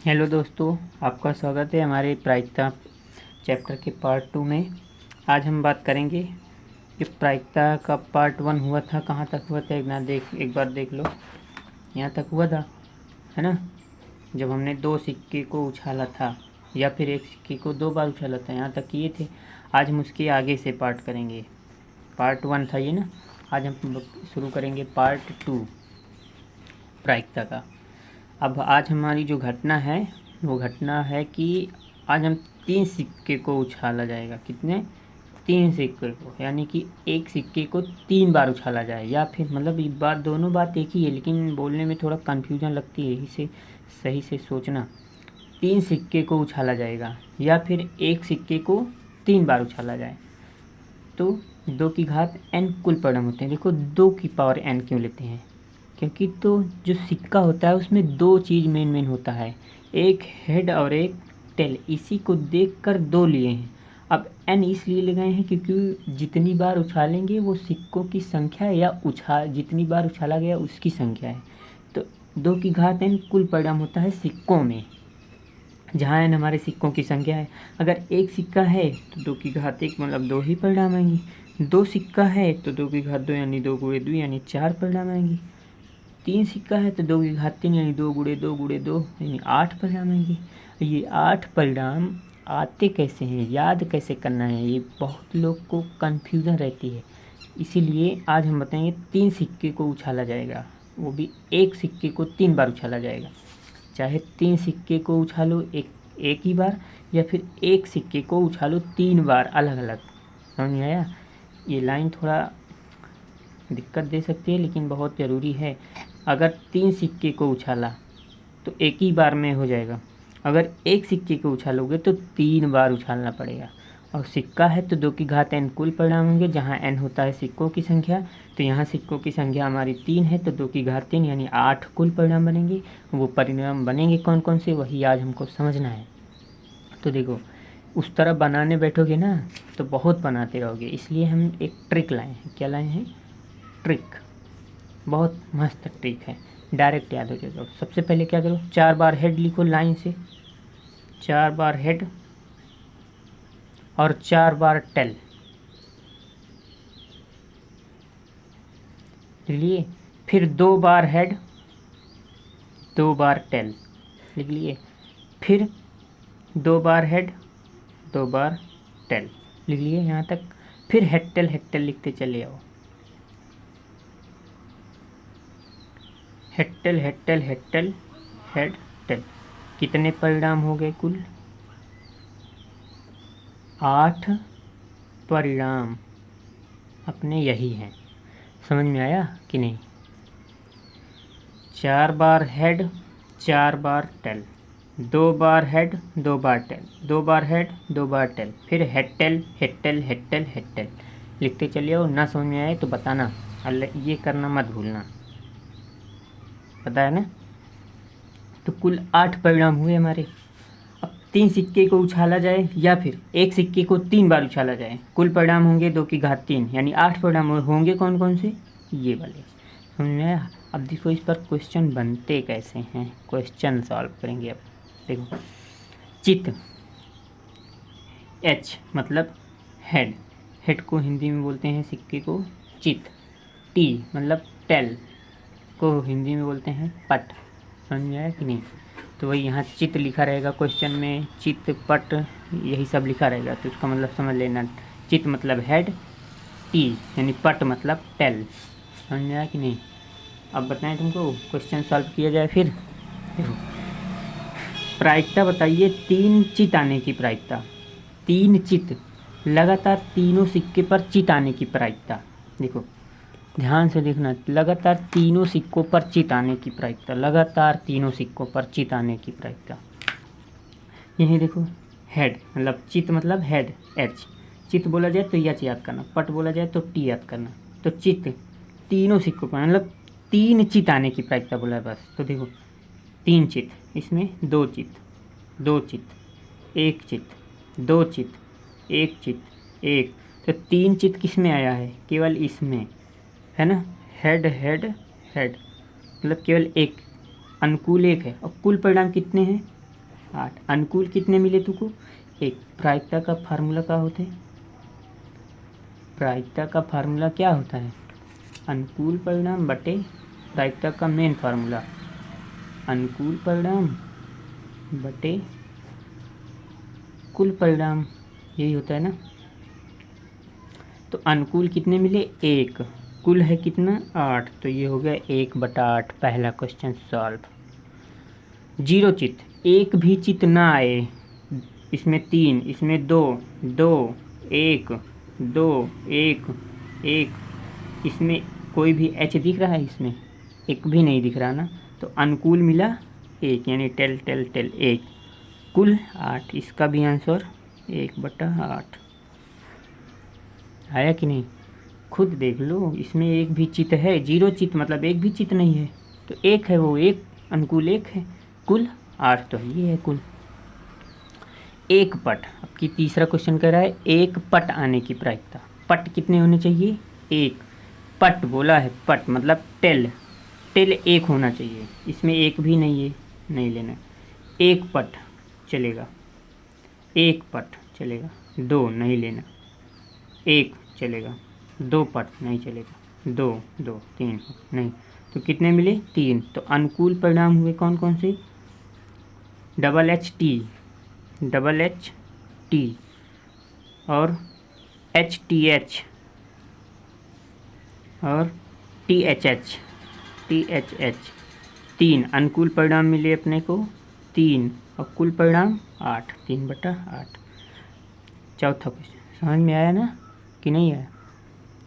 Hello दोस्तों, आपका स्वागत है हमारे प्रायिकता चैप्टर के पार्ट 2 में। आज हम बात करेंगे कि प्रायिकता का पार्ट 1 हुआ था, कहाँ तक हुआ था एक बार देख लो। यहाँ तक हुआ था, है ना, जब हमने दो सिक्के को उछाला था या फिर एक सिक्के को दो बार उछाला था, यहाँ तक किए थे। आज हम उसके आगे से पार्ट करेंगे। पार्ट 1 था ये ना, आज हम शुरू करेंगे पार्ट 2 प्रायिकता का। अब आज हमारी जो घटना है वो घटना है कि आज हम 3 सिक्के को उछाला जाएगा। कितने? 3 सिक्के को, यानी कि एक सिक्के को 3 बार उछाला जाए, या फिर मतलब एक बार, दोनों बात एक ही है लेकिन बोलने में थोड़ा कन्फ्यूजन लगती है, इसे सही से सोचना। 3 सिक्के को उछाला जाएगा या फिर एक सिक्के को 3 बार उछाला जाए तो 2 की घात n कुल परिणाम होते हैं। देखो 2 की पावर n क्यों लेते हैं? क्योंकि तो जो सिक्का होता है उसमें दो चीज़ मेन होता है, एक हेड और एक टेल। इसी को देखकर दो लिए हैं। अब n इसलिए लगाए हैं क्योंकि जितनी बार उछालेंगे वो सिक्कों की संख्या है, या जितनी बार उछाला गया उसकी संख्या है। तो 2 की घात n कुल परिणाम होता है सिक्कों में, जहाँ n हमारे सिक्कों की संख्या है। अगर एक सिक्का है तो 2 की घात 1 मतलब 2 ही परिणाम आएंगी। 2 सिक्का है तो 2 की घात 2 यानी 2 गुणे 2 यानी 4 परिणाम आएंगी। 3 सिक्का है तो 2 की घात 3 यानी 2 गुणे 2 गुणे 2 यानी 8 परिणाम आएंगे। ये 8 परिणाम आते कैसे हैं, याद कैसे करना है, ये बहुत लोग को कन्फ्यूज़न रहती है। इसीलिए आज हम बताएंगे 3 सिक्के को उछाला जाएगा, वो भी एक सिक्के को 3 बार उछाला जाएगा। चाहे 3 सिक्के को उछालो एक ही बार, या फिर एक सिक्के को उछालो 3 बार अलग अलग। समझ में आया? ये लाइन थोड़ा दिक्कत दे सकती है लेकिन बहुत ज़रूरी है। अगर 3 सिक्के को उछाला तो एक ही बार में हो जाएगा। अगर एक सिक्के को उछालोगे तो 3 बार उछालना पड़ेगा। और सिक्का है तो 2 की घात n कुल परिणाम होंगे, जहाँ n होता है सिक्कों की संख्या। तो यहाँ सिक्कों की संख्या हमारी 3 है तो 2 की घात 3 यानी 8 कुल परिणाम बनेंगे। वो परिणाम बनेंगे कौन कौन से, वही आज हमको समझना है। तो देखो, उस तरह बनाने बैठोगे ना तो बहुत बनाते रहोगे, इसलिए हम एक ट्रिक लाए हैं। क्या लाए हैं? ट्रिक। बहुत मस्त ट्रिक है, डायरेक्ट याद हो जाएगा। सबसे पहले क्या करो, 4 बार हेड लिखो लाइन से, 4 बार हेड और 4 बार टेल लिख लिए। फिर 2 बार हेड 2 बार टेल लिख लिए। फिर 2 बार हेड 2 बार टेल लिख लिए यहाँ तक। फिर हेड टेल लिखते चले आओ। Head tail head tail. कितने परिणाम हो गए कुल? 8 परिणाम अपने यही हैं। समझ में आया कि नहीं? 4 बार हेड 4 बार टेल, 2 बार हेड 2 बार टेल, 2 बार हेड 2 बार टेल, फिर हेड टेल लिखते चलिए। और ना समझ में आए तो बताना, ये करना मत भूलना। पता है ना? तो कुल 8 परिणाम हुए हमारे। अब 3 सिक्के को उछाला जाए या फिर एक सिक्के को 3 बार उछाला जाए, कुल परिणाम होंगे 2 की घात 3 यानी 8 परिणाम होंगे। कौन कौन से? ये वाले। समझ में आया? अब देखो इस पर क्वेश्चन बनते कैसे हैं, क्वेश्चन सॉल्व करेंगे। अब देखो, चित, एच मतलब हेड, हेड को हिंदी में बोलते हैं सिक्के को चित। टी मतलब टेल को हिंदी में बोलते हैं पट। समझ में आया कि नहीं? तो वही यहाँ चित लिखा रहेगा क्वेश्चन में, चित पट यही सब लिखा रहेगा, तो इसका मतलब समझ लेना। चित मतलब हेड, टी यानी पट मतलब टेल। समझ में आया कि नहीं? अब बताएं तुमको, क्वेश्चन सॉल्व किया जाए फिर। देखो, प्रायिकता बताइए 3 चित आने की प्रायिकता। 3 चित लगातार तीनों सिक्के पर चित आने की प्रायिकता। देखो ध्यान से देखना, लगातार तीनों सिक्कों पर चित आने की प्रायिकता, लगातार तीनों सिक्कों पर चित आने की प्रायिकता। यही देखो, हेड मतलब चित मतलब हेड, एच। चित बोला जाए तो एच याद करना, पट बोला जाए तो टी याद करना। तो चित तीनों सिक्कों पर मतलब 3 चित आने की प्रायिकता बोला है बस। तो देखो 3 चित, इसमें 2 चित 2 चित 1 चित 2 चित 1 चित 1। तो 3 चित किस में आया है? केवल इसमें, है ना? हेड हेड हेड मतलब केवल एक, अनुकूल एक है। और कुल परिणाम कितने हैं? 8। अनुकूल कितने मिले तुमको? 1। प्रायिकता का फार्मूला क्या होता है? प्रायिकता का फार्मूला क्या होता है? अनुकूल परिणाम बटे प्रायिकता का मेन फार्मूला, अनुकूल परिणाम बटे कुल परिणाम, यही होता है ना। तो अनुकूल कितने मिले? 1। कुल है कितना? 8। तो ये हो गया 1/8। पहला क्वेश्चन सॉल्व। 0 चित्त, एक भी चित्त ना आए, इसमें 3, इसमें 2, 2, 1, 2, 1, 1, इसमें कोई भी एच दिख रहा है? इसमें एक भी नहीं दिख रहा ना। तो अनुकूल मिला 1, यानी टेल टेल टेल 1। कुल 8, इसका भी आंसर 1/8। आया कि नहीं? खुद देख लो, इसमें एक भी चित्त है? 0 चित्त मतलब एक भी चित्त नहीं है, तो 1 है, वो 1 अनुकूल 1 है। कुल 8, तो ये है कुल। एक पट, अब की तीसरा क्वेश्चन कह रहा है एक पट आने की प्रायिकता। पट कितने होने चाहिए? 1। पट बोला है, पट मतलब टेल, टेल 1 होना चाहिए। इसमें एक भी नहीं है, नहीं लेना। एक पट चलेगा, एक पट चलेगा। 2 नहीं लेना, 1 चलेगा। 2 पट नहीं चलेगा, 2, 2, 3 नहीं। तो कितने मिले? 3। तो अनुकूल परिणाम हुए कौन कौन से? HHT, HHT और HTH और THH, THH। 3 अनुकूल परिणाम मिले अपने को, 3, और कुल परिणाम 8, 3/8। चौथा क्वेश्चन समझ में आया ना कि नहीं आया?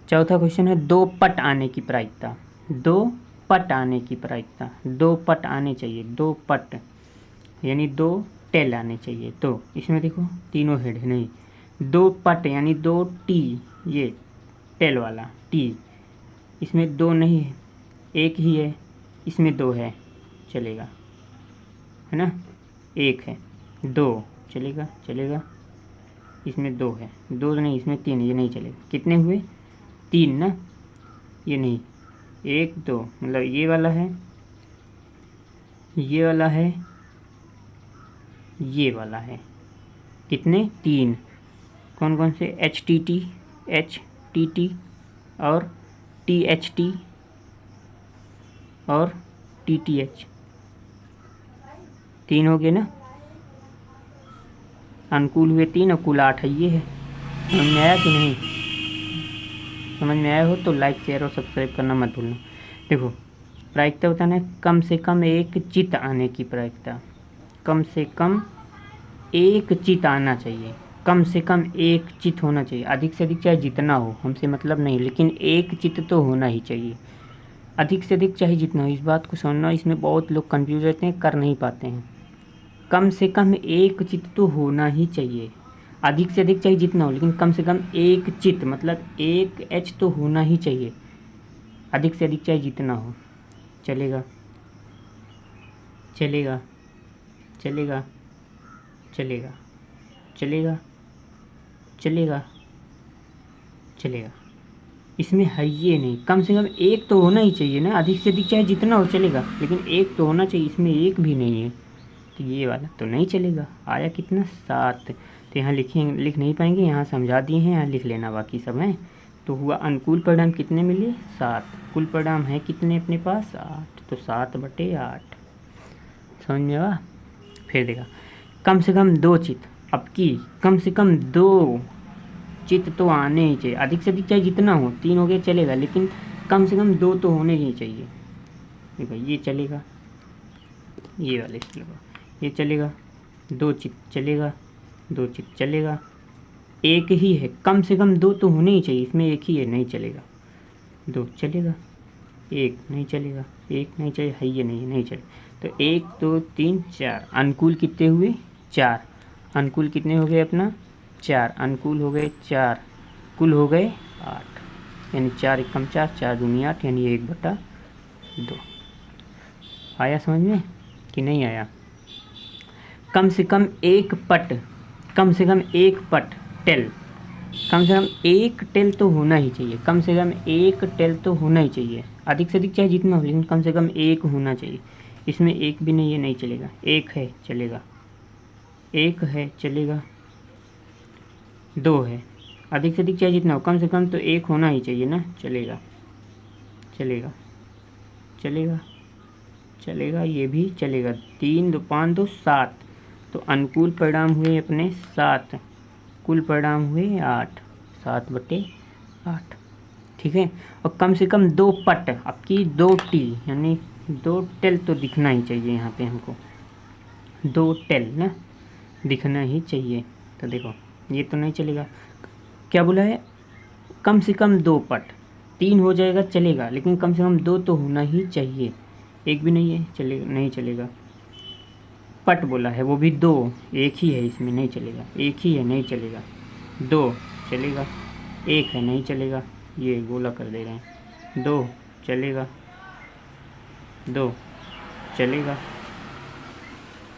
चौथा क्वेश्चन है 2 पट आने की प्रायिकता। 2 पट आने की प्रायिकता, 2 पट आने चाहिए, 2 पट यानी 2 टेल आने चाहिए। तो इसमें देखो तीनों हेड है, नहीं। 2 पट यानी 2 टी, ये टेल वाला टी, इसमें 2 नहीं है, 1 ही है। इसमें 2 है, चलेगा, है ना। 1 है, 2 चलेगा, चलेगा। इसमें 2 है, 2 नहीं, इसमें 3, ये नहीं चलेगा। कितने हुए? 3 ना, ये नहीं। 1, 2 मतलब ये वाला है, ये वाला है, ये वाला है। कितने? 3। कौन कौन से? HTT, HTT और THT और TTH। 3 हो गए ना। अनुकूल हुए 3 और कुल 8 है, ये है। समझ में आया कि नहीं? समझ में आया हो तो लाइक, शेयर और सब्सक्राइब करना मत भूलना। देखो प्रायिकता होता है कम से कम एक चित्त आने की प्रायिकता। कम से कम एक चित्त आना चाहिए, कम से कम एक चित्त होना चाहिए। अधिक से अधिक चाहे जितना हो, हमसे मतलब नहीं, लेकिन एक चित्त तो होना ही चाहिए। अधिक से अधिक चाहे जितना हो, इस बात को समझना। इसमें बहुत लोग कंफ्यूज रहते हैं, कर नहीं पाते हैं। कम से कम एक चित्त तो होना ही चाहिए। अधिक से अधिक चाहे जितना हो, लेकिन कम से कम एक चित्त मतलब एक एच तो होना ही चाहिए। अधिक से अधिक चाहे जितना हो, चलेगा, चलेगा, चलेगा, चलेगा, चलेगा, चलेगा, चलेगा। इसमें है ये नहीं, कम से कम एक तो होना ही चाहिए ना। अधिक से अधिक चाहे जितना हो चलेगा, लेकिन एक तो होना चाहिए। इसमें एक भी नहीं है, तो ये वाला तो नहीं चलेगा। आया कितना? 7। तो यहाँ लिख नहीं पाएंगे, यहाँ समझा दिए हैं, यहाँ लिख लेना बाकी सब है। तो हुआ अनुकूल परिणाम कितने मिले? 7। कुल परिणाम है कितने अपने पास? 8। तो 7/8। समझ में आया? फिर देखा, कम से कम 2 चित्त। अब की कम से कम 2 चित्त तो आने ही चाहिए। अधिक से अधिक चाहे जितना हो, 3 हो गया चलेगा, लेकिन कम से कम 2 तो होने ही चाहिए। देखो ये चलेगा, ये वाले चलेगा, ये चलेगा। 2 चित्त चलेगा, 2 चित्त चलेगा। एक ही है, कम से कम 2 तो होने ही चाहिए। इसमें एक ही है, नहीं चलेगा। 2 चलेगा, 1 नहीं चलेगा, 1 नहीं चाहिए, है ये नहीं चलेगा। तो 1, 2, 3, 4। अनुकूल कितने हुए? 4। अनुकूल कितने हो गए अपना? 4। अनुकूल हो गए 4, कुल हो गए 8, यानी 4 एकम 4, 4 दूनी 8, यानी 1/2। आया समझ में कि नहीं आया? कम से कम एक पट, कम से कम एक पट टेल, कम से कम एक टेल तो होना ही चाहिए। कम से कम एक टेल तो होना ही चाहिए। अधिक से अधिक चाहे जितना हो, लेकिन कम से कम एक होना चाहिए। इसमें एक भी नहीं है, नहीं चलेगा। 1 है, चलेगा। एक है चलेगा, दो है, अधिक से अधिक चाहे जितना हो, कम से कम तो एक होना ही चाहिए ना, चलेगा चलेगा चलेगा चलेगा, ये भी चलेगा। 3 2 5 2 7, तो अनुकूल परिणाम हुए अपने 7, कुल परिणाम हुए 8, 7/8, ठीक है। और कम से कम 2 पट, आपकी 2 टी यानी 2 टेल तो दिखना ही चाहिए यहाँ पे हमको, 2 टेल ना दिखना ही चाहिए। तो देखो ये तो नहीं चलेगा, क्या बोला है, कम से कम 2 पट, 3 हो जाएगा चलेगा, लेकिन कम से कम 2 तो होना ही चाहिए, एक भी नहीं है चलेगा, नहीं चलेगा। पट बोला है वो भी 2, एक ही है इसमें, नहीं चलेगा, एक ही है नहीं चलेगा, 2 चलेगा, एक है नहीं चलेगा, ये गोला कर दे रहे हैं, 2 चलेगा, 2 चलेगा,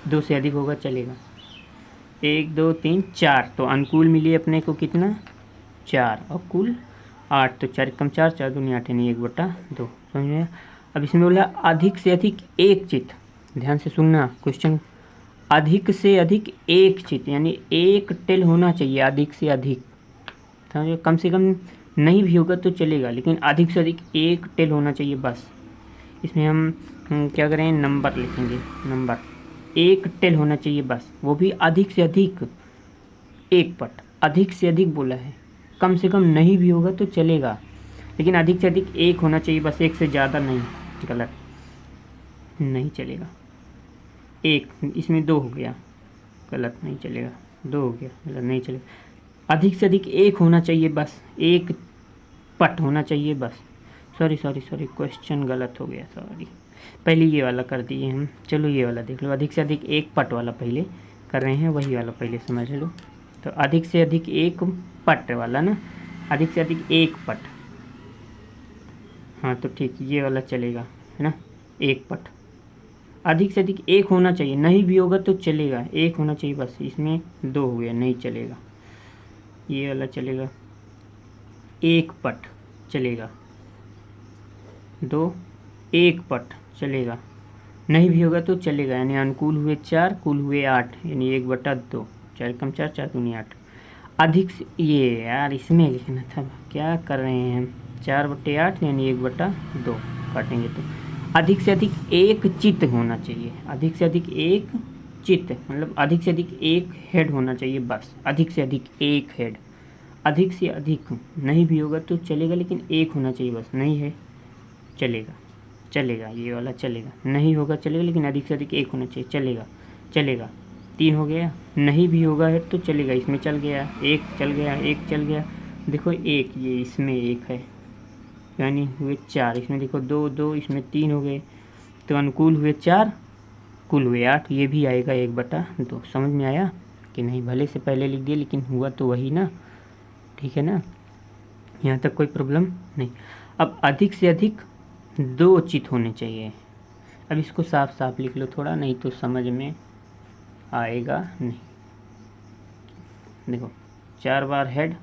2 से अधिक होगा चलेगा, 1 2 3 4, तो अनुकूल मिली अपने को कितना 4, और कुल 8, तो 4 कम 4, 4 दूनी 8 यानी 1/2, समझ में आया। अब इसमें बोला अधिक से अधिक एक चित, ध्यान से सुनना क्वेश्चन, अधिक से अधिक एक चित यानी एक टेल होना चाहिए, अधिक से अधिक, समझो, कम से कम नहीं भी होगा तो चलेगा, लेकिन अधिक से अधिक एक टेल होना चाहिए बस। इसमें हम क्या करें, नंबर लिखेंगे, नंबर, एक टेल होना चाहिए बस, वो भी अधिक से अधिक एक पट, अधिक से अधिक बोला है, कम से कम नहीं भी होगा तो चलेगा, लेकिन अधिक से अधिक एक होना चाहिए बस, एक से ज़्यादा नहीं, गलत, नहीं चलेगा। एक, इसमें 2 हो गया, गलत, नहीं चलेगा, 2 हो गया, गलत, नहीं चलेगा। अधिक से अधिक एक होना चाहिए बस, एक पट होना चाहिए बस, सॉरी क्वेश्चन गलत हो गया, सॉरी, पहले ये वाला कर दिए हम, चलो ये वाला देख लो, अधिक से अधिक एक पट वाला पहले कर रहे हैं, वही वाला पहले समझ लो। तो अधिक से अधिक एक पट वाला ना, अधिक से अधिक एक पट, हाँ तो ठीक, ये वाला चलेगा, है ना, एक पट, अधिक से अधिक एक होना चाहिए, नहीं भी होगा तो चलेगा, एक होना चाहिए बस, इसमें 2 हो गया, नहीं चलेगा, ये वाला चलेगा, एक पट चलेगा, 2 एक पट चलेगा, नहीं भी होगा तो चलेगा, यानी अनुकूल हुए 4, कुल हुए 8, यानी 1/2, 4 कम 4, 4 दूनी 8, अधिक से, ये यार इसमें लिखना था, क्या कर रहे हैं हम, 4/8 यानी 1/2 काटेंगे तो, अधिक से अधिक एक चित्त होना चाहिए, अधिक से अधिक एक चित्त मतलब अधिक से अधिक एक हेड होना चाहिए बस, अधिक से अधिक एक हेड, अधिक से अधिक नहीं भी होगा तो चलेगा, लेकिन एक होना चाहिए बस, नहीं है चलेगा, चलेगा, ये वाला चलेगा, नहीं होगा चलेगा, लेकिन अधिक से अधिक एक होना चाहिए, चलेगा चलेगा, 3 हो गया, नहीं भी होगा है तो चलेगा, इसमें चल गया, एक चल गया, एक चल गया, देखो एक, ये इसमें एक है यानी हुए 4, इसमें देखो 2 2, इसमें 3 हो गए, तो अनुकूल हुए 4, कुल हुए 8, ये भी आएगा 1/2, समझ में आया कि नहीं, भले से पहले लिख दिया लेकिन हुआ तो वही ना, ठीक है ना, यहाँ तक कोई प्रॉब्लम नहीं। अब अधिक से अधिक 2 चित होने चाहिए, अब इसको साफ साफ लिख लो थोड़ा, नहीं तो समझ में आएगा नहीं। देखो 4 बार हेड,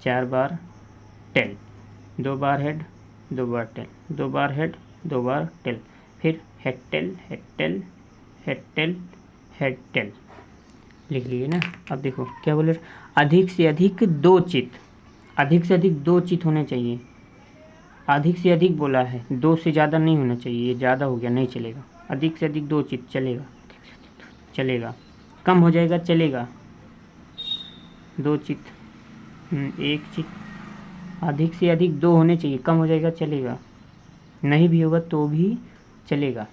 4 बार टेल, 2 बार हेड, 2 बार टेल, 2 बार हेड, 2 बार टेल, फिर head tail head tail head tail head tail, लिख लीजिए ना। अब देखो क्या बोले, अधिक से अधिक 2 चित, अधिक से अधिक 2 चित होने चाहिए, अधिक से अधिक बोला है, 2 से ज़्यादा नहीं होना चाहिए, ये ज़्यादा हो गया, नहीं चलेगा, अधिक से अधिक 2 चित चलेगा, चलेगा, कम हो जाएगा चलेगा, 2 चित, 1 चित, अधिक से अधिक 2 होने चाहिए, कम हो जाएगा चलेगा, नहीं भी होगा तो भी चलेगा।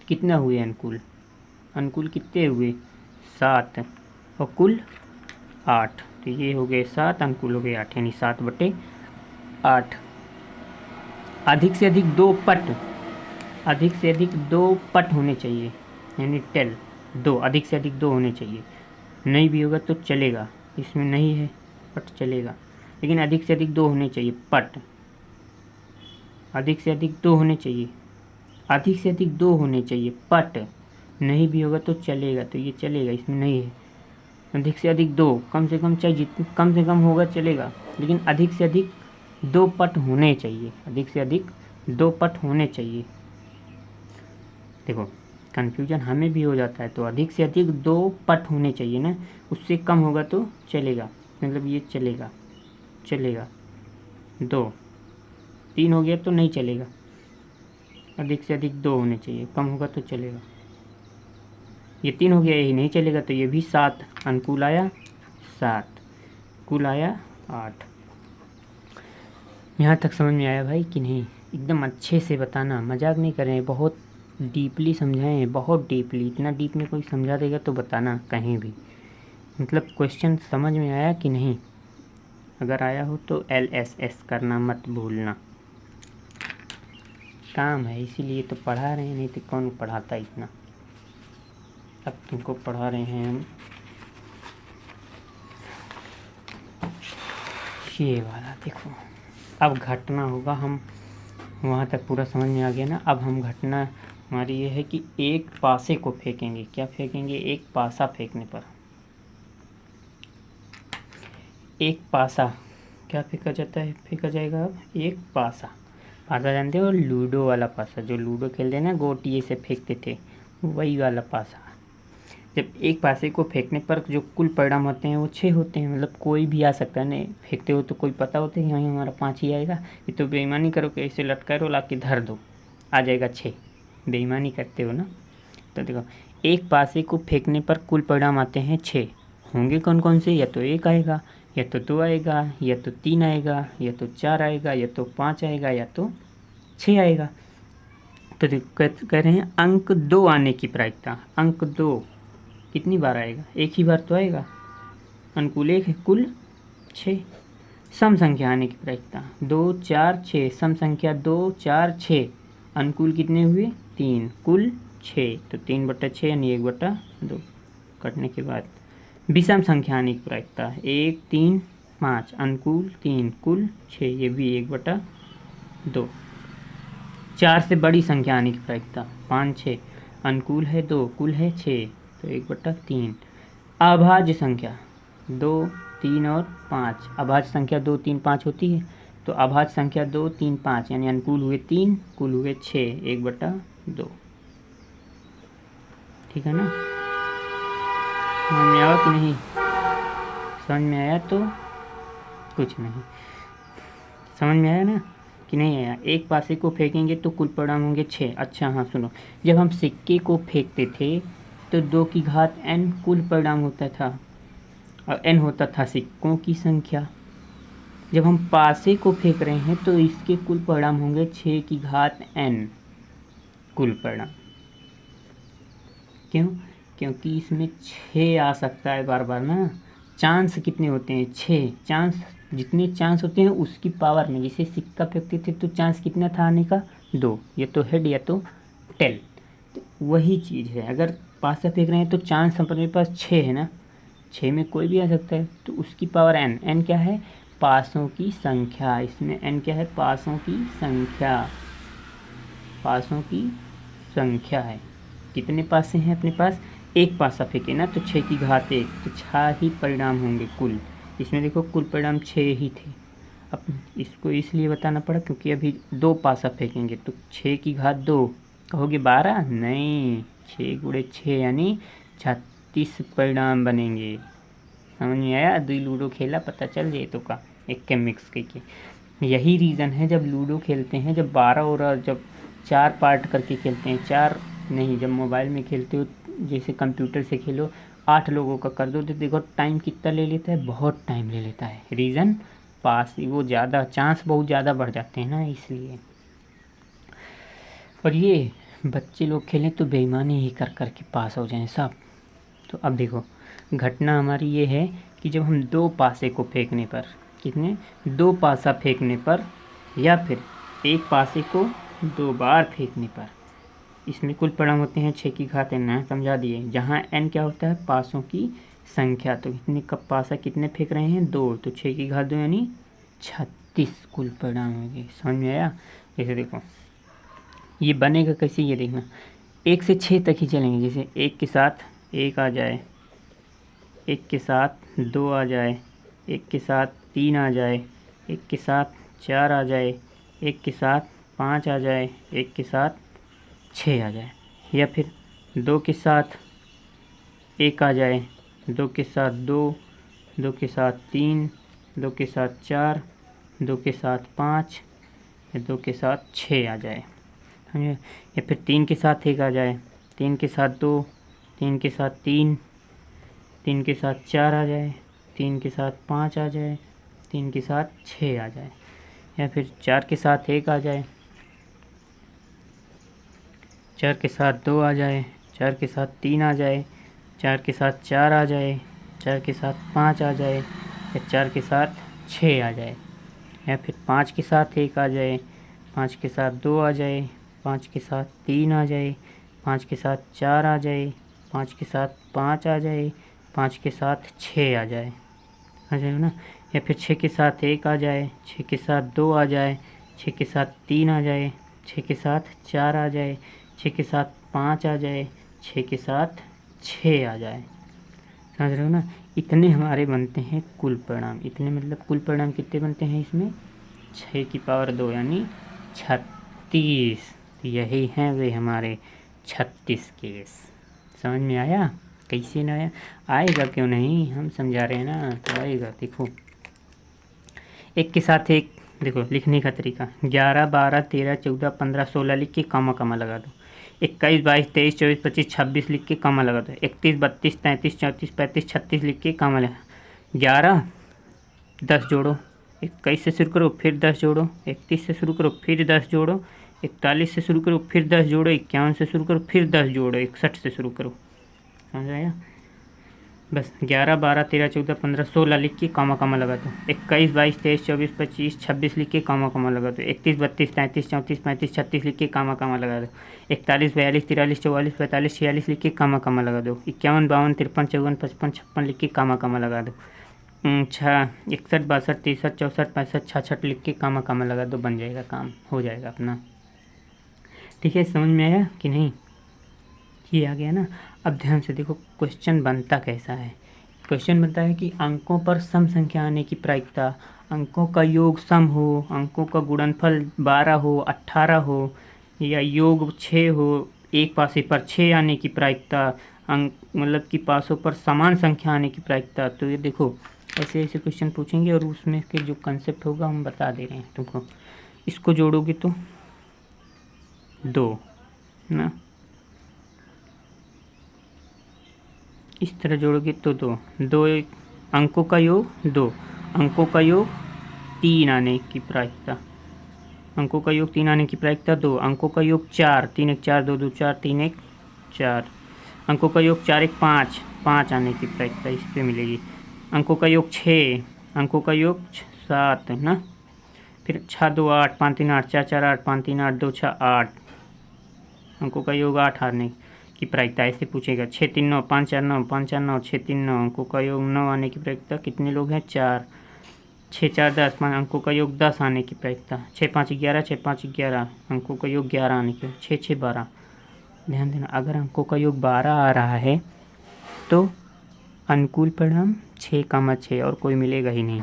कितना हुए अनुकूल, अनुकूल कितने हुए 7, और कुल 8, तो ये हो गए 7, अनुकूल हो गए 8, यानी 7/8। अधिक से अधिक 2 पट, अधिक से अधिक 2 पट होने चाहिए, यानी टेल 2, अधिक से अधिक 2 होने चाहिए, नहीं भी होगा तो चलेगा, इसमें नहीं है पट चलेगा, लेकिन अधिक से अधिक 2 होने चाहिए पट, अधिक से अधिक 2 होने चाहिए, अधिक से अधिक 2 होने चाहिए पट, नहीं भी होगा तो चलेगा, तो ये चलेगा, इसमें नहीं है। अधिक से अधिक 2, कम से कम चाहे जितना कम से कम होगा चलेगा, लेकिन अधिक से अधिक 2 पट होने चाहिए, अधिक से अधिक 2 पट होने चाहिए। देखो कन्फ्यूजन हमें भी हो जाता है। तो अधिक से अधिक 2 पट होने चाहिए ना, उससे कम होगा तो चलेगा, मतलब ये चलेगा, 2, 3 हो गया तो नहीं चलेगा, अधिक से अधिक 2 होने चाहिए, कम होगा तो चलेगा। ये 3 हो गया, यही नहीं चलेगा, तो ये भी 7, अनुकूल आया 7, कुल आया 8। यहाँ तक समझ में आया भाई कि नहीं? एकदम अच्छे से बताना, मजाक नहीं करें, बहुत डीपली समझाएं, बहुत डीपली। इतना डीप में कोई समझा देगा तो बताना कहीं भी, मतलब क्वेश्चन समझ में आया कि नहीं। अगर आया हो तो LSS करना मत भूलना, काम है इसीलिए तो पढ़ा रहे हैं, नहीं तो कौन पढ़ाता इतना। अब तुमको पढ़ा रहे हैं हम ये वाला, देखो अब घटना होगा। हम वहाँ तक पूरा समझ में आ गया ना। अब हम घटना हमारी ये है कि एक पासे को फेंकेंगे। क्या फेंकेंगे? एक पासा फेंकने पर, एक पासा क्या फेंका जाता है, फेंका जाएगा अब एक पासा। पासा जानते हो, लूडो वाला पासा, जो लूडो खेलते हैं ना, गोटिए से फेंकते थे, वही वाला पासा। जब एक पासे को फेंकने पर जो कुल परिणाम होते हैं वो 6 होते हैं, मतलब कोई भी आ सकता है। नहीं फेंकते हो तो कोई पता होता है यहाँ हमारा 5 ही आएगा, ये तो बेईमानी करो कि ऐसे लटका रो ला के धर दो, आ जाएगा 6, बेईमानी करते हो ना। तो देखो, एक पासे को फेंकने पर कुल परिणाम आते हैं 6, होंगे कौन कौन से? या तो 1 आएगा, या तो 2 आएगा, या तो 3 आएगा, या तो 4 आएगा, या तो 5 आएगा, या तो 6 आएगा। तो देखो कह रहे हैं अंक 2 आने की प्रायिकता। अंक 2 कितनी बार आएगा? एक ही बार तो आएगा, अनुकूल 1 है, कुल 6। सम संख्या आने की प्रायिकता 2, 4, 6, सम संख्या 2, 4, 6, अनुकूल कितने हुए? 3, कुल 6, तो 3/6 यानी 1/2 कटने के बाद। विषम संख्या आने की प्रायिकता 1, 3, 5, अनुकूल 3, कुल 6, ये भी 1/2। 4 से बड़ी संख्या आने की प्रायिकता 5, 6, अनुकूल है 2, कुल है 6, तो 1/3। अभाज्य संख्या 2, 3 और 5, अभाज्य संख्या 2, 3, 5 होती है, तो अभाज्य संख्या 2, 3, 5 यानी अनुकूल हुए 3, कुल हुए 6, 1/2। ठीक है ना? समझ में आया कि नहीं? समझ में आया तो कुछ नहीं, समझ में आया ना कि नहीं आया? एक पासे को फेंकेंगे तो कुल परिणाम होंगे 6। अच्छा हाँ सुनो, जब हम सिक्के को फेंकते थे तो 2 की घात n कुल परिणाम होता था, और n होता था सिक्कों की संख्या। जब हम पासे को फेंक रहे हैं तो इसके कुल परिणाम होंगे 6 की घात n कुल परिणाम। क्यों? क्योंकि इसमें 6 आ सकता है बार बार ना। चांस कितने होते हैं? 6 चांस, जितने चांस होते हैं उसकी पावर में। जैसे सिक्का फेंकते थे तो चांस कितना था आने का? 2, या तो हेड या तो टेल। तो वही चीज़ है, अगर पासा फेंक रहे हैं तो चांस अपने पास 6 है ना, 6 में कोई भी आ सकता है, तो उसकी पावर n। n क्या है? पासों की संख्या। इसमें n क्या है? पासों की संख्या, पासों की संख्या है। कितने पासे हैं अपने पास? एक पासा फेंके ना तो 6 की घात 1, तो 6 ही परिणाम होंगे कुल। इसमें देखो कुल परिणाम 6 ही थे। अब इसको इसलिए बताना पड़ा क्योंकि अभी 2 पासा फेंकेंगे तो 6 की घात 2, कहोगे 12? नहीं, 6 गुणे 6 यानी 36 परिणाम बनेंगे। समझ में आया? 2 लूडो खेला, पता चल जाए तो का एक के मिक्स के। यही रीज़न है जब लूडो खेलते हैं, जब 12 और जब 4 पार्ट करके खेलते हैं, 4 नहीं, जब मोबाइल में खेलते हो, जैसे कंप्यूटर से खेलो, 8 लोगों का कर दो तो देखो टाइम कितना ले लेता है, बहुत टाइम ले लेता है। रीज़न पास वो ज़्यादा, चांस बहुत ज़्यादा बढ़ जाते हैं ना, इसलिए। और ये बच्चे लोग खेलें तो बेईमानी ही कर कर के पास हो जाएं सब। तो अब देखो घटना हमारी ये है कि जब हम 2 पासे को फेंकने पर, कितने? 2 पासा फेंकने पर, या फिर एक पासे को 2 बार फेंकने पर, इसमें कुल परिणाम होते हैं 6 की घात n, समझा दिए। जहाँ n क्या होता है? पासों की संख्या। तो कितने का पासा कितने फेंक रहे हैं? 2, तो 6 की घात 2 यानी 36 कुल परिणाम होंगे। समझ में आया? जैसे देखो ये बनेगा कैसे, ये देखना, 1 से 6 तक ही चलेंगे। जैसे 1 के साथ 1 आ जाए, 1 के साथ 2 आ जाए, 1 के साथ 3 आ जाए, 1 के साथ 4 आ जाए, 1 के साथ 5 आ जाए, 1 के साथ 6 आ जाए, या फिर 2 के साथ 1 आ जाए, 2 के साथ 2, 2 के साथ 3, 2 के साथ 4, 2 के साथ 5, या 2 के साथ 6 आ जाए, समझे। या फिर 3 के साथ 1 आ जाए, 3 के साथ 2, 3 के साथ 3, 3 के साथ 4 आ जाए, 3 के साथ 5 आ जाए, 3 के साथ 6 आ जाए। या फिर 4 के साथ 1 आ जाए, 4 के साथ 2 आ जाए, 4 के साथ 3 आ जाए, 4 के साथ 4 आ जाए, 4 के साथ 5 आ जाए, या 4 के साथ 6 आ जाए। या फिर 5 के साथ 1 आ जाए, 5 के साथ 2 आ जाए, 5 के साथ 3 आ जाए, 5 के साथ 4 आ जाए, 5 के साथ 5 आ जाए, 5 के साथ 6 आ जाए, आ जाए ना। या फिर 6 के साथ 1 आ जाए, 6 के साथ 2 आ जाए, 6 के साथ 3 आ जाए, 6 के साथ 4 आ जाए, 6 के साथ 5 आ जाए, 6 के साथ 6 आ जाए, समझ रहे हो ना। इतने हमारे बनते हैं कुल परिणाम। इतने मतलब कुल परिणाम कितने बनते हैं इसमें, 6 की पावर 2 यानी 36। तो यही हैं वे हमारे 36 केस। समझ में आया? कैसे ना आया? आएगा क्यों नहीं, हम समझा रहे हैं ना, तो आएगा। देखो 1 के साथ 1, देखो लिखने का तरीका 11 12 13 14 15 16 लिख के कमा कमा लगा दो। 21 22 23 24 25 26 लिख के कमा लगा दो। 31 32 33 34 35 36 लिख के कमा लगा। 11 10 जोड़ो, 21 से शुरू करो फिर 10 जोड़ो, 31 से शुरू करो फिर 10 जोड़ो, 41 से शुरू करो फिर 10 जोड़ो, 51 से शुरू करो फिर 10 जोड़ो, 61 से शुरू करो। समझ आया? बस 11 12 13 14 15 16 लिख के कॉमा कॉमा लगा दो। 21 22 23 24 25 26 लिख के कॉमा कॉमा लगा दो। 31 32 33 34 35 36 लिख के कॉमा कॉमा लगा दो। 41 42 43 44 45 46 लिख के कॉमा कॉमा लगा दो। 51 52 53 54 55 56 लिख के कॉमा कॉमा लगा दो। 61 62 63 64 65 66 लिख के कॉमा कॉमा लगा दो। बन जाएगा, काम हो जाएगा अपना। ठीक है, समझ में आया कि नहीं? ये आ गया ना। अब ध्यान से देखो क्वेश्चन बनता कैसा है। क्वेश्चन बनता है कि अंकों पर सम संख्या आने की प्रायिकता, अंकों का योग सम हो, अंकों का गुणनफल 12 हो 18 हो, या योग 6 हो, एक पासे पर 6 आने की प्रायिकता, अंक मतलब कि पासों पर समान संख्या आने की प्रायिकता। तो ये देखो ऐसे ऐसे क्वेश्चन पूछेंगे और उसमें के जो कंसेप्ट होगा हम बता दे रहे हैं तुमको। इसको जोड़ोगे तो 2 ना, इस तरह जोड़ोगे तो 2 2 अंकों का योग 2, अंकों का योग 3 आने की प्रायिकता, अंकों का योग 3 आने की प्रायिकता 2, अंकों का योग 4 3 1 4 2 2 4 3 1 4, अंकों का योग 4 1 5 5 आने की प्रायिकता इस पे मिलेगी। अंकों का योग 6, अंकों का योग 7 ना, फिर 6 2 8 5 3 8 4 4 8 5 3 8 2 6 8, अंकों का योग 8 आने की प्रायिकता ऐसे पूछेगा। 6 3 9 5 4 9 5 4 9 6 3 9, अंकों का योग 9 आने की प्रायिकता, कितने लोग हैं 4, 6 4 10 5, अंकों का योग 10 आने की प्रायिकता, 6 5 11 6 5 11, अंकों का योग 11 आने की, 6 6 12। ध्यान देना, अगर अंकों का योग 12 आ रहा है तो अनुकूल परिणाम 6, और कोई मिलेगा ही नहीं।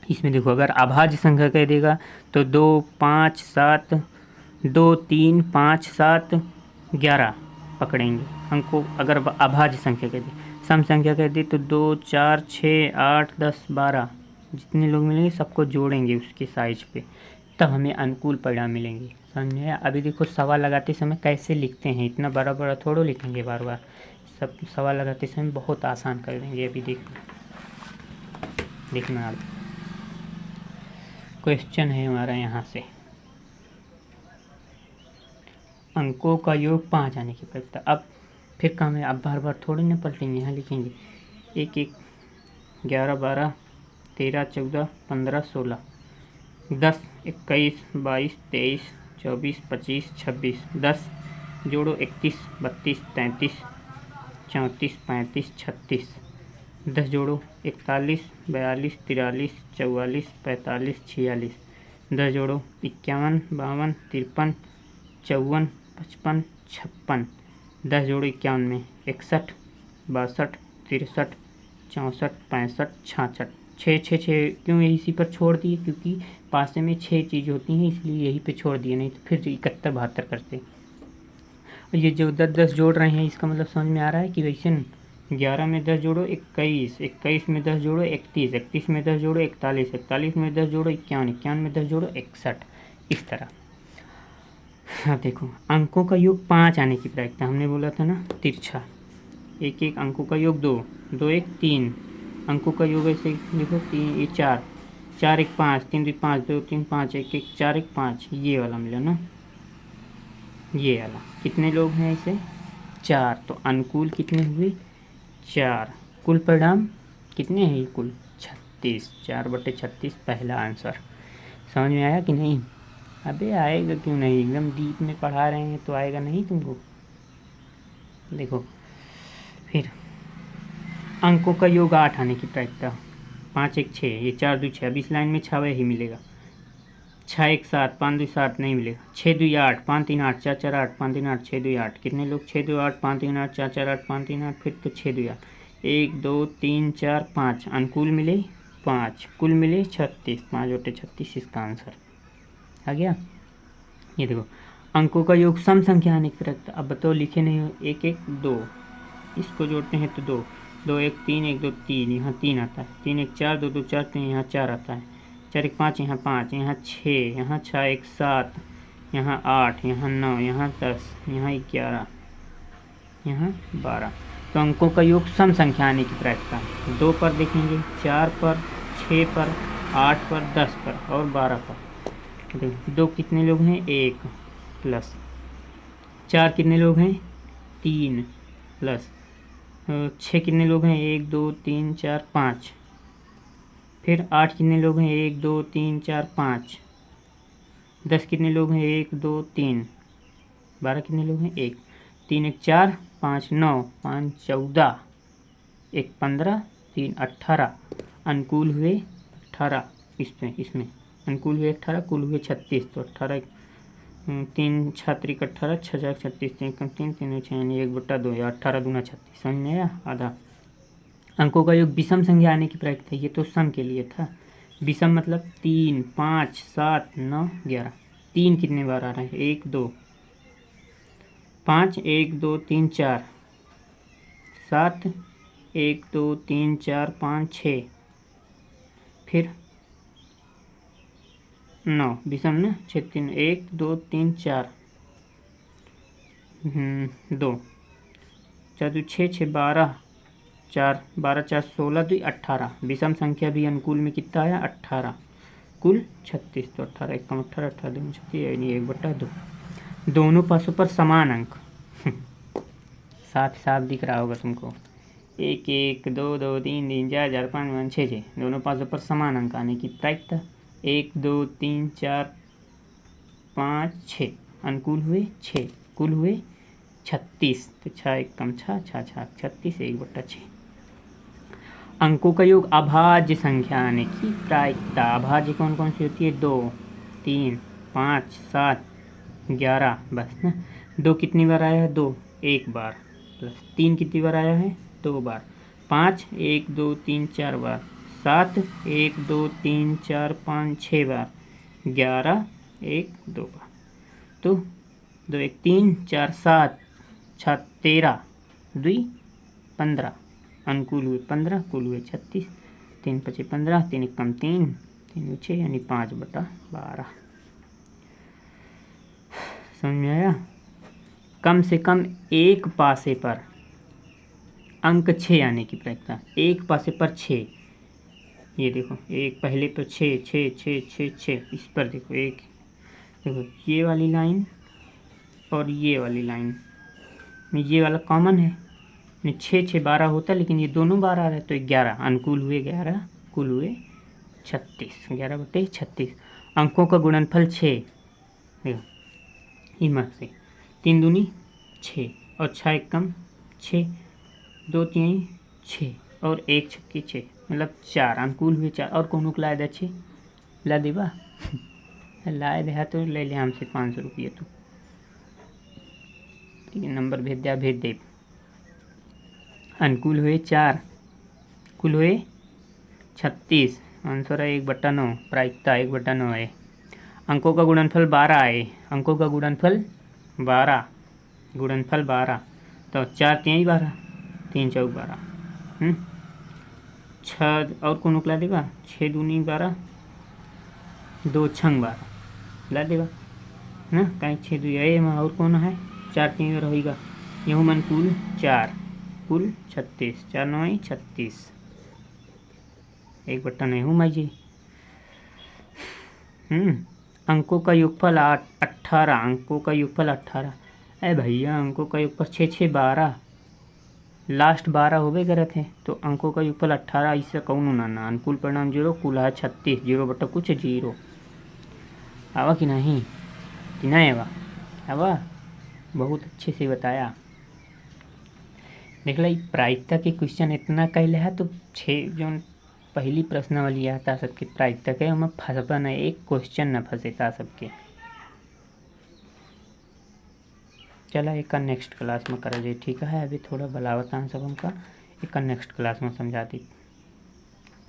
इसमें देखो अगर अभाज्य संख्या कह देगा तो 2 5 7 2 3 5 7 11 पकड़ेंगे अंकों। अगर अभाज्य संख्या कह दे, सम संख्या कह दे तो 2 4 6 8 10 12, जितने लोग मिलेंगे सबको जोड़ेंगे उसके साइज पे, तब हमें अनुकूल परिणाम मिलेंगे। समझ में आया? अभी देखो सवाल लगाते समय कैसे लिखते हैं, इतना बड़ा बड़ा थोड़ा लिखेंगे बार बार, सब सवाल लगाते समय बहुत आसान कर देंगे। अभी देखना आप, क्वेश्चन है हमारा यहाँ से, अंकों का योग 5 आने की प्रायिकता। अब फिर काम है, अब बार बार थोड़ी ना पलटेंगे, यहाँ लिखेंगे 1 1 11 12 13 14 15 16 10 21 22 23 24 25 26, 10 जोड़ो 31 32 33 34 35 36, 10 जोड़ो 41 42 43 44 45 46, 10 जोड़ो 51 52 53 54 55 56, 10 जोड़ो 51 में 61 62 63 64 65 66, 6 6 6 क्यों इसी पर छोड़ दिए, क्योंकि पासे में 6 चीज़ होती हैं इसलिए यहीं पे छोड़ दिए, नहीं तो फिर 71 72 करते। ये जो 10-10 जोड़ रहे हैं इसका मतलब समझ में आ रहा है कि वैसे 11 में 10 जोड़ो 21, 21 में 10 जोड़ो 31, 31 में 10 जोड़ो 41, 41 में 10 जोड़ो 51, 51 में 10 जोड़ो 61, इस तरह। हाँ देखो, अंकों का योग 5 आने की प्रायिकता हमने बोला था ना, तिरछा। एक एक अंकों का योग 2, 2 1 3 अंकों का योग ऐसे देखो 3 ये 4, 4 1 5, 3 2 5, 2 3 5, 1 1 4 1 5, ये वाला मिला ना, ये वाला। कितने लोग हैं इसे? 4। तो अनुकूल कितने हुए? 4। कुल परिणाम कितने हैं? कुल 36, 4/36 पहला आंसर। समझ में आया कि नहीं? अबे आएगा क्यों नहीं, एकदम डीप में पढ़ा रहे हैं तो आएगा नहीं तुमको। देखो फिर अंकों का योग 8 आने की प्रायिकता, 5 1 6, ये 4 2 6, अब इस लाइन में 6 ही मिलेगा। 6 1 7, 5 2 7 नहीं मिलेगा। 6 2 8, 5 3 8, 4 4 8, 5 3 8, 6 2 8, कितने लोग? 6 2 8, 5 3 8, 4 4 8, 5 3 8, फिर तो 6 2 8, 1 2 3 4 5, अनुकूल मिले 5, कुल मिले 36, 5/36 इसका आंसर आ गया। ये देखो अंकों का योग सम संख्या आने की प्रायिकता, अब बताओ लिखे नहीं हो। 1 1 2, इसको जोड़ते हैं तो 2 2 1 3, 1 2 3, यहाँ 3 आता है। 3 1 4, 2 2 4 3, यहाँ 4 आता है। 4 1 5, यहाँ 5, यहाँ 6, यहाँ 6 1 7, यहाँ 8, यहाँ 9, यहाँ 10, यहाँ 11, यहाँ 12। तो अंकों का योग सम संख्या आने की प्रायिकता 2 पर देखेंगे, 4 पर, 6 पर, 8 पर, 10 पर और 12 पर। देखो 2 कितने लोग हैं? 1 प्लस 4 कितने लोग हैं? 3 प्लस 6 कितने लोग हैं? 1 2 3 4 5। फिर 8 कितने लोग हैं? 1 2 3 4 5। 10 कितने लोग हैं? 1 2 3। 12 कितने लोग हैं? 1 3 1 4 5 9 5 14, 1 15, 3 18, अनुकूल हुए 18। इसमें अनुकूल हुए 18, कुल हुए 36। तो 18 3 छात्री 18, 6 36, 3 कम 3 3 6 यानी 1/2 या 18 दूना 36। समझ में आया? आधा। अंकों का योग विषम संख्या आने की प्रायिकता, ये तो सम के लिए था। विषम मतलब 3 5 7 9 11। 3 कितने बार आ रहे हैं? 1 2 5, 1 2 3 4, 7 1 2 3 4 5 6, फिर 9, विषम ना, 6 3 1 2 3 4 2 4 2 6 6 12, 4 12 4 16 2 18। विषम संख्या भी अनुकूल में कितना आया? 18, कुल 36। तो 18 1 18, 18 2 36 यानी 1/2। दोनों पासों पर समान अंक साफ साफ दिख रहा होगा तुमको। 1 1 2 2 3 3 4 4 5 5 6 6, दोनों पासों पर समान अंक आने की प्रायिकता 1 2 3 4 5 6, अनुकूल हुए 6, कुल हुए 36। तो 6 1 कम 6 6 6 36, 1/6। अंकों का योग अभाज्य संख्या आने की प्रायिकता, अभाज्य कौन कौन सी होती है? 2 3 5 7 11, बस ना। 2 कितनी बार आया है? 2 1 बार, प्लस 3 कितनी बार आया है? 2 बार। 5 1 2 3 4 बार। 7 1 2 3 4 5 6 बार। 11 1 2 बार। तो 2 1 3 4 7 6 13, 2 15, अनुकूल हुए 15, कुल हुए 36। 3 5 15, 3 1 कम 3 3 6 यानी 5/12। समझ में आया? कम से कम एक पासे पर अंक 6 आने की प्रायिकता, एक पासे पर 6। ये देखो एक पहले पर 6 6 6 6 6, इस पर देखो एक, देखो ये वाली लाइन और ये वाली लाइन में ये वाला कॉमन है। 6 6 12 होता, लेकिन ये दोनों बार आ रहा है तो 11, अनुकूल हुए 11, कुल हुए 36, 11/36। अंकों का गुणनफल 6, देखो इमर से 3 दूनी 6 और 6 1 कम 6, 2 3 6 और 1 छक्की 6, मतलब 4, अनुकूल हुए 4। और कौन लाए दे? 6 ला देवा लाए दे तो ले ले हमसे 500 रुपये। तो ठीक है, नंबर भेज दिया, भेज दे। अनुकूल हुए 4, कुल हुए 36, आंसर है 1/9, प्रायिकता 1/9 है। अंकों का गुणनफल 12 है, अंकों का गुणनफल 12, गुणनफल 12, तो 4 3 12, 3 चौक 12, 6 और कौन उकला देगा, 6 दूनी 12, 2 छंग 12 ला देगा ना, कहीं 6 2 ये में और कौन है, 4 3 रहेगा, यूँ मन कुल 4, कुल 36, 4 9 36, एक बट्टा नहीं हूँ मैं जी। अंकों का योगफल 18, अंकों का योगफल 18, अरे भैया अंकों का योगफल 6 6 12, लास्ट 12 हो गए करे थे, तो अंकों का योगफल 18, इससे कौन ना अनुकूल परिणाम 0, कुल है 36, 0 बट्टा कुछ 0, आवा कि नहीं, कि नहीं आवा, आवा, बहुत अच्छे से बताया। देख ला प्रायिकता के क्वेश्चन इतना कैले है, तो 6 जो पहली प्रश्नावली आता सबके प्रायिकता के हमें फंसबा नहीं, एक क्वेश्चन न फंसेता सबके। चला एक नेक्स्ट क्लास में कर जाए, ठीक है, अभी थोड़ा बलावता सब हमका, एक नेक्स्ट क्लास में समझा दी।